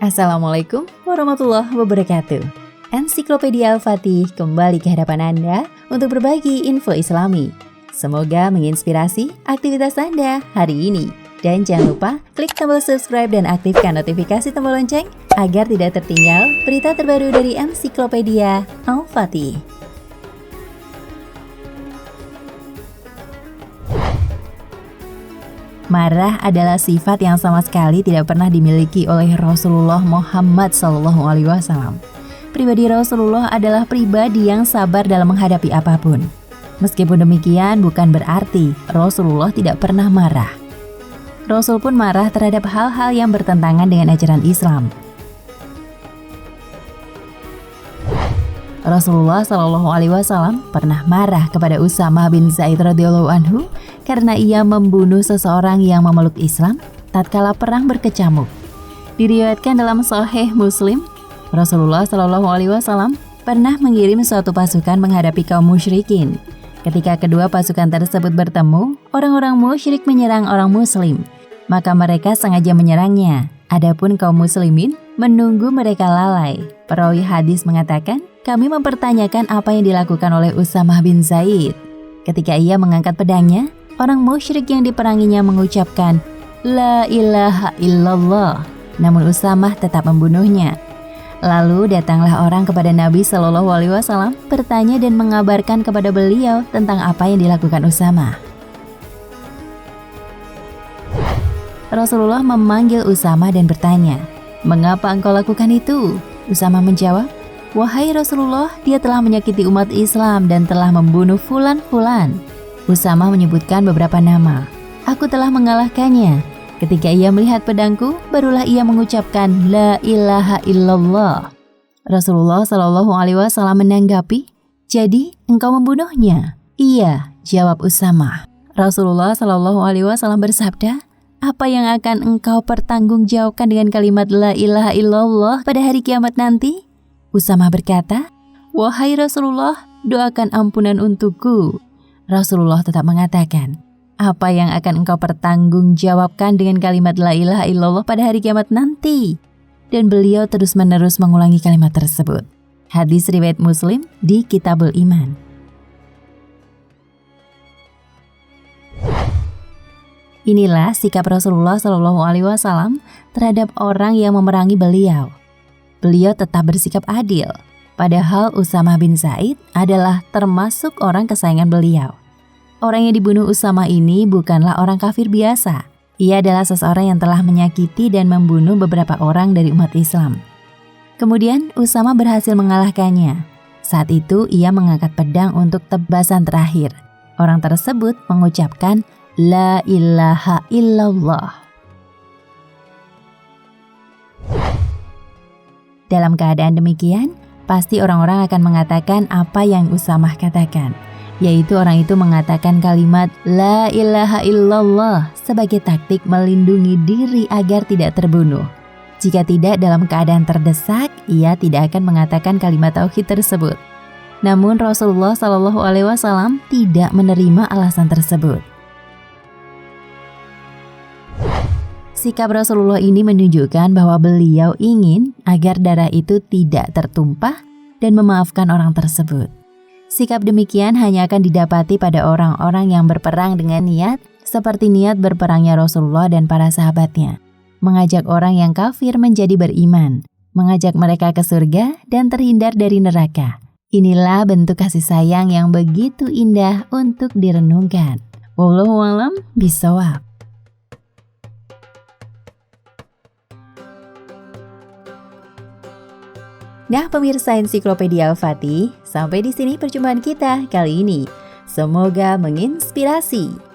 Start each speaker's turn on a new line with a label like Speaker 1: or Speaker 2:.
Speaker 1: Assalamualaikum warahmatullahi wabarakatuh. Ensiklopedia Al-Fatih kembali ke hadapan Anda untuk berbagi info Islami. Semoga menginspirasi aktivitas Anda hari ini. Dan jangan lupa klik tombol subscribe dan aktifkan notifikasi tombol lonceng agar tidak tertinggal berita terbaru dari Ensiklopedia Al-Fatih. Marah adalah sifat yang sama sekali tidak pernah dimiliki oleh Rasulullah Muhammad SAW. Pribadi Rasulullah adalah pribadi yang sabar dalam menghadapi apapun. Meskipun demikian, bukan berarti Rasulullah tidak pernah marah. Rasul pun marah terhadap hal-hal yang bertentangan dengan ajaran Islam. Rasulullah SAW pernah marah kepada Usamah bin Zaid radhiyallahu anhu karena ia membunuh seseorang yang memeluk Islam tatkala perang berkecamuk. Diriwayatkan dalam Sahih Muslim, Rasulullah SAW pernah mengirim suatu pasukan menghadapi kaum musyrikin. Ketika kedua pasukan tersebut bertemu, orang-orang musyrik menyerang orang Muslim, maka mereka sengaja menyerangnya. Adapun kaum muslimin menunggu mereka lalai. Perawi hadis mengatakan, kami mempertanyakan apa yang dilakukan oleh Usamah bin Zaid. Ketika ia mengangkat pedangnya, orang musyrik yang diperanginya mengucapkan, La ilaha illallah. Namun Usamah tetap membunuhnya. Lalu datanglah orang kepada Nabi SAW bertanya dan mengabarkan kepada beliau tentang apa yang dilakukan Usamah. Rasulullah memanggil Usamah dan bertanya, mengapa engkau lakukan itu? Usamah menjawab, wahai Rasulullah, dia telah menyakiti umat Islam dan telah membunuh fulan-fulan. Usamah menyebutkan beberapa nama. Aku telah mengalahkannya. Ketika ia melihat pedangku, barulah ia mengucapkan La ilaha illallah. Rasulullah SAW menanggapi, jadi engkau membunuhnya? Iya, jawab Usamah. Rasulullah SAW bersabda, apa yang akan engkau pertanggungjawabkan dengan kalimat La ilaha illallah pada hari kiamat nanti? Usamah berkata, wahai Rasulullah, doakan ampunan untukku. Rasulullah tetap mengatakan, apa yang akan engkau pertanggungjawabkan dengan kalimat La ilaha illallah pada hari kiamat nanti? Dan beliau terus-menerus mengulangi kalimat tersebut. Hadis riwayat Muslim di Kitabul Iman. Inilah sikap Rasulullah SAW terhadap orang yang memerangi beliau. Beliau tetap bersikap adil, padahal Usamah bin Zaid adalah termasuk orang kesayangan beliau. Orang yang dibunuh Usamah ini bukanlah orang kafir biasa. Ia adalah seseorang yang telah menyakiti dan membunuh beberapa orang dari umat Islam. Kemudian Usamah berhasil mengalahkannya. Saat itu ia mengangkat pedang untuk tebasan terakhir. Orang tersebut mengucapkan La ilaha illallah. Dalam keadaan demikian, pasti orang-orang akan mengatakan apa yang Usamah katakan, yaitu orang itu mengatakan kalimat La ilaha illallah sebagai taktik melindungi diri agar tidak terbunuh. Jika tidak dalam keadaan terdesak, ia tidak akan mengatakan kalimat tauhid tersebut. Namun Rasulullah SAW tidak menerima alasan tersebut. Sikap Rasulullah ini menunjukkan bahwa beliau ingin agar darah itu tidak tertumpah dan memaafkan orang tersebut. Sikap demikian hanya akan didapati pada orang-orang yang berperang dengan niat seperti niat berperangnya Rasulullah dan para sahabatnya. Mengajak orang yang kafir menjadi beriman, mengajak mereka ke surga dan terhindar dari neraka. Inilah bentuk kasih sayang yang begitu indah untuk direnungkan. Wallahu a'lam bishawab. Nah, pemirsa Ensiklopedia Al-Fatih, sampai di sini perjumpaan kita kali ini. Semoga menginspirasi.